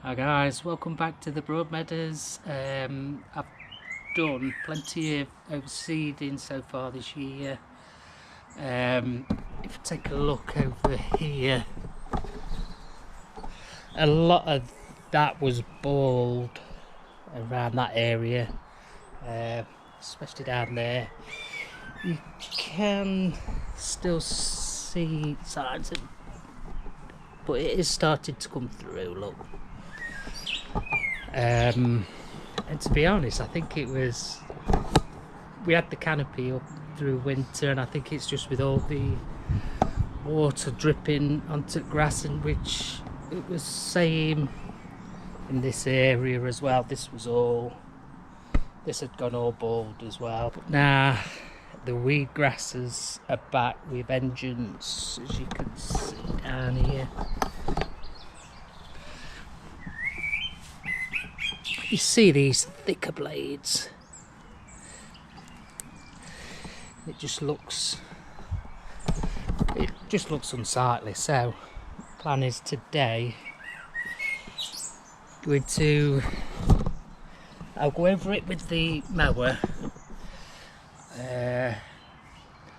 Hi guys, welcome back to the Broadmeadows. I've done plenty of overseeding so far this year. If you take a look over here, a lot of that was bald around that area, especially down there. You can still see signs of, but it is starting to come through, look. And to be honest, I think we had the canopy up through winter, and I think it's just with all the water dripping onto grass, and which it was same in this area as well. This had gone all bald as well, but now the weed grasses are back with vengeance, as you can see down here. You see these thicker blades. It just looks unsightly. So, plan is today I'll go over it with the mower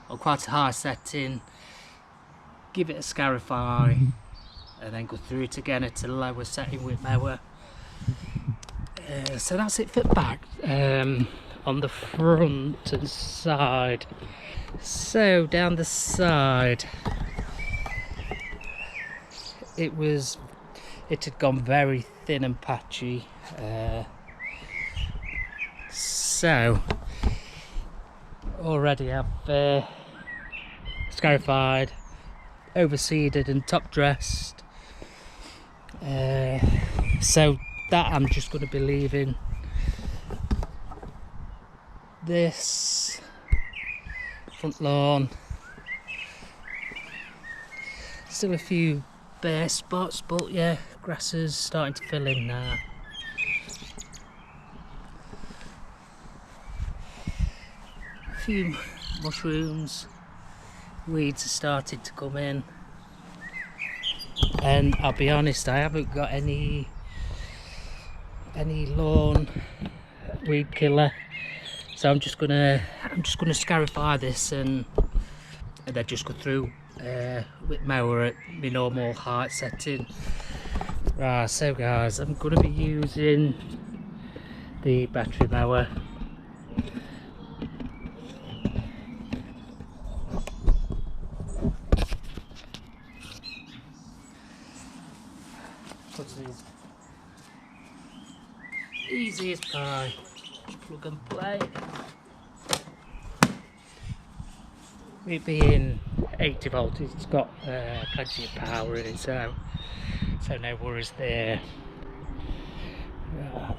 on quite a high setting, give it a scarify, and then go through it again at a lower setting with mower. So that's it for back. On the front and side, so down the side it had gone very thin and patchy, so already I've scarified, overseeded and top dressed, so that I'm just going to be leaving this front lawn. Still a few bare spots, but yeah, grass is starting to fill in now. A few mushrooms, weeds are starting to come in, and I'll be honest, I haven't got any lawn weed killer, so I'm just gonna scarify this and then just go through with mower at my normal height setting. Right, so guys, I'm gonna be using the battery mower. Easy as pie, just plug and play. It being 80 volts, it's got plenty of power in it, so no worries there. Right.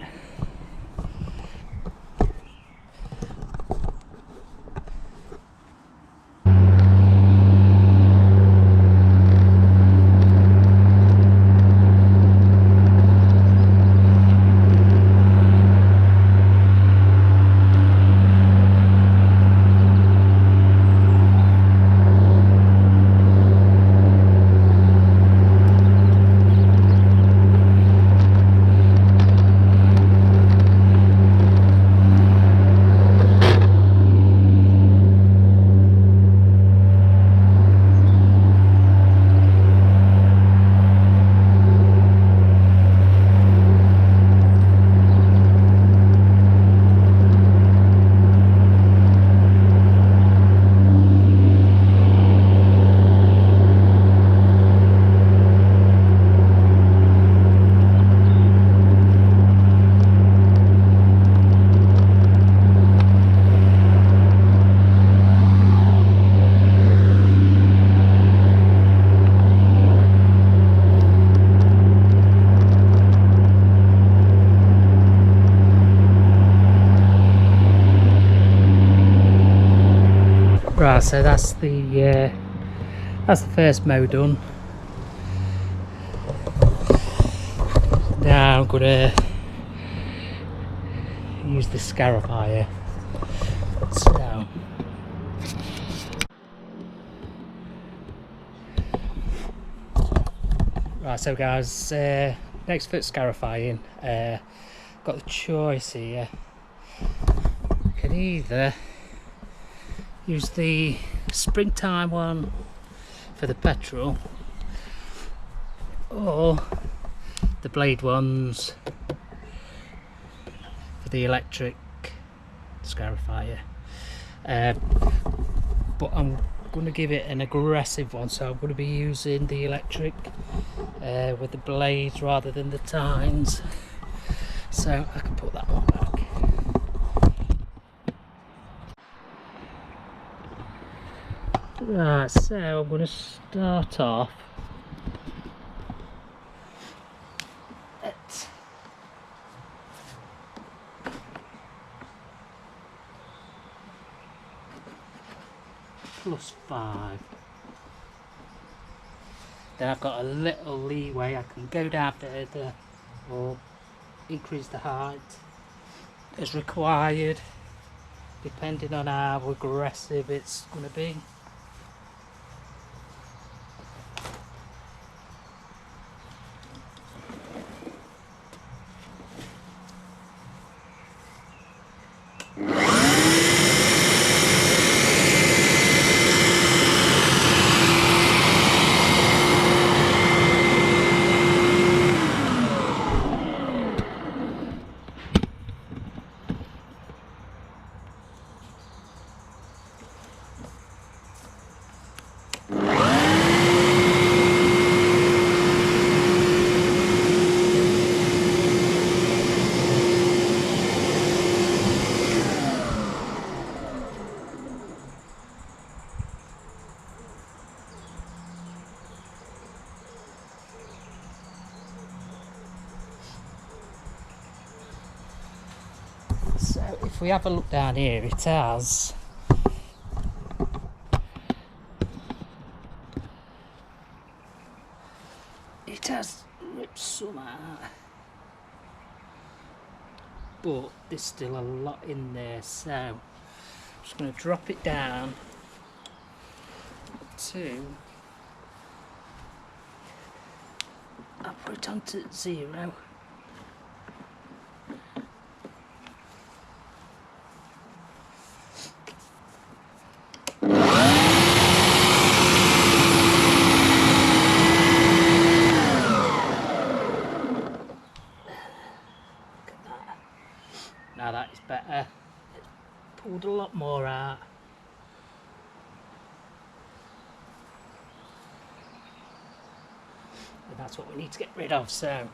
Right, so that's the first mow done. Now I'm gonna use the scarifier. So Right, so guys, next for scarifying, got the choice here. Can either use the springtime one for the petrol, or the blade ones for the electric scarifier. But I'm going to give it an aggressive one, so I'm going to be using the electric with the blades rather than the tines, so I can put that one back. Right, so I'm going to start off at +5. Then I've got a little leeway, I can go down further or increase the height as required, depending on how aggressive it's going to be. So if we have a look down here, it has ripped some out, but there's still a lot in there, so I'm just going to drop it down to, I'll put it on to 0. Now that is better. It's pulled a lot more out. And that's what we need to get rid of, so.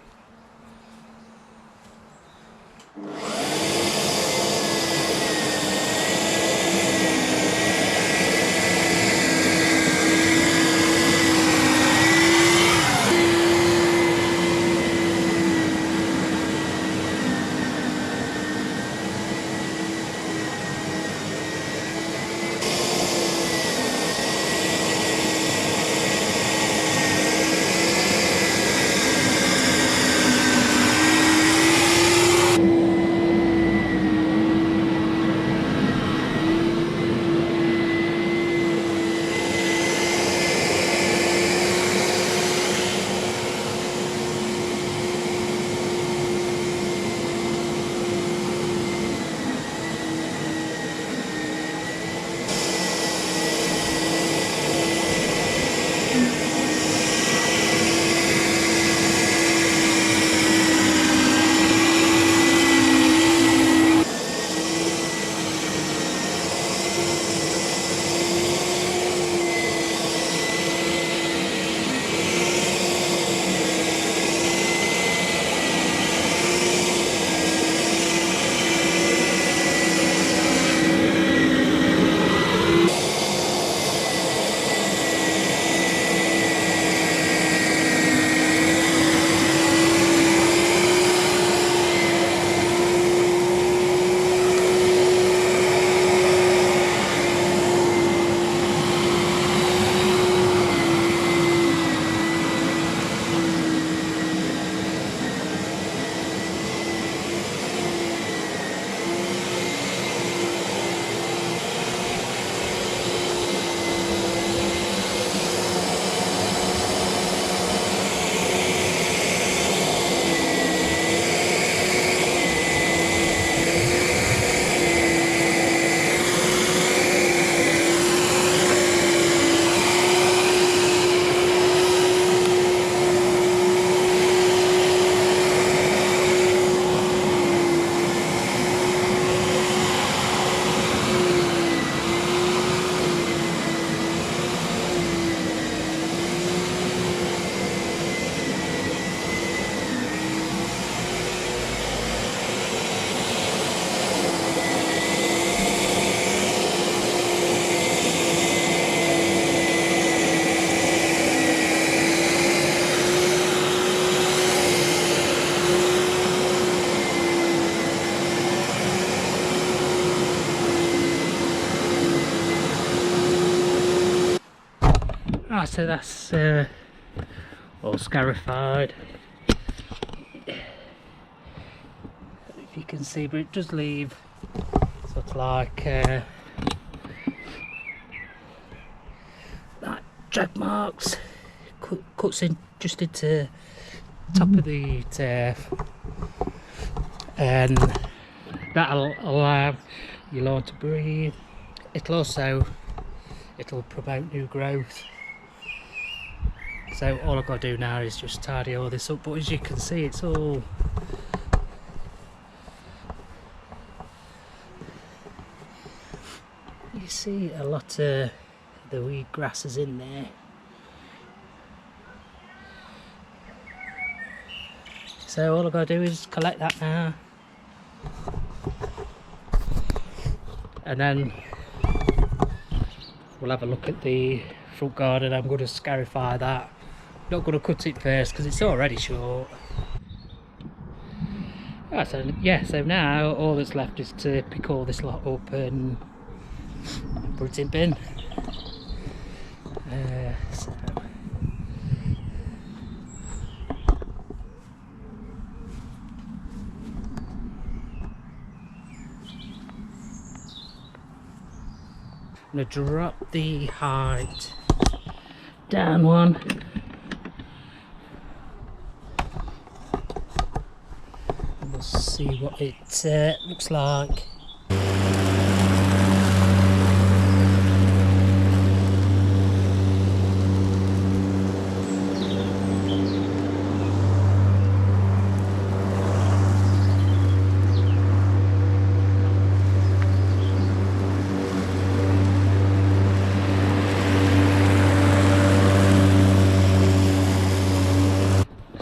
Right, so that's all scarified. If you can see, but it does leave sort of like drag marks. Cuts in just into top of the turf, and that'll allow your lawn to breathe. It'll promote new growth. So all I've got to do now is just tidy all this up, but as you can see, it's all you see a lot of the weed grasses in there. So all I've got to do is collect that now, and then we'll have a look at the front garden. I'm going to scarify that. Not going to cut it first because it's already short. Right, so yeah, so now all that's left is to pick all this lot up and put it in bin. So I'm going to drop the height down one. And we'll see what it looks like.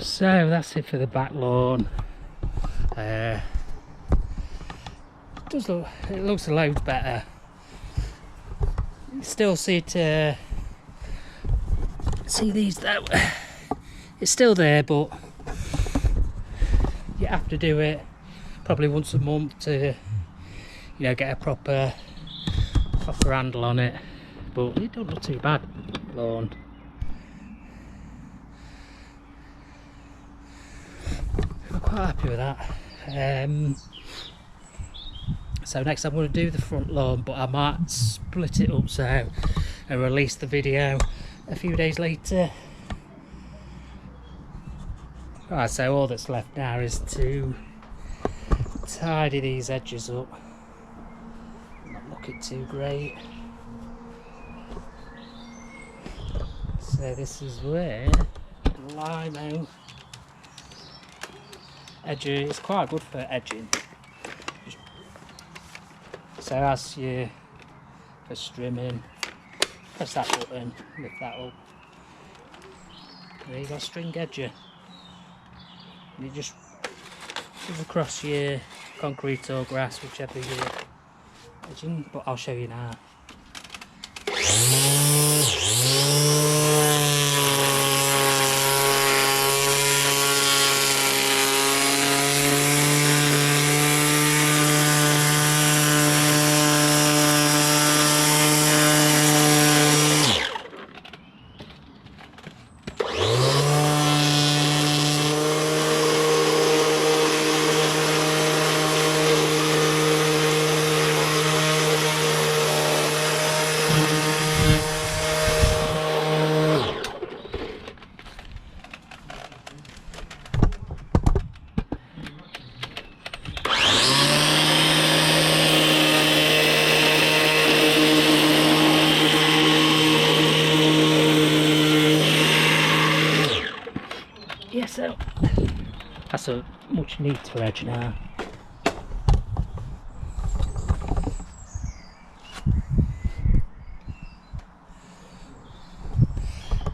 So that's it for the back lawn. It looks a load better. You still see these though. It's still there, but you have to do it probably once a month to, get a proper handle on it. But it don't look too bad, lawn. I'm quite happy with that. So next I'm going to do the front lawn, but I might split it up so and release the video a few days later. Right, so all that's left now is to tidy these edges up, not looking too great. So this is where limo edging is quite good for edging. So as you for trimming, press that button, lift that up. There you go, string edger. And you just move across your concrete or grass, whichever you're edging, but I'll show you now. Yeah, so that's a much neater edge now.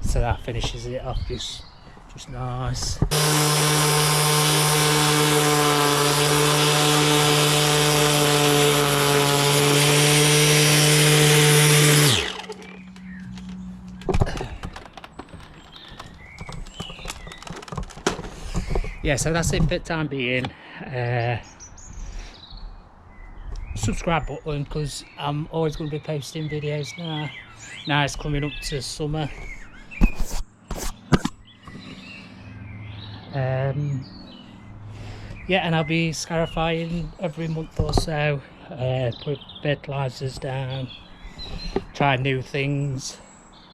So that finishes it off just nice. Yeah, so that's it for the time being. Subscribe button, because I'm always going to be posting videos now. Now it's coming up to summer, Yeah, and I'll be scarifying every month or so, put fertilizers down, try new things.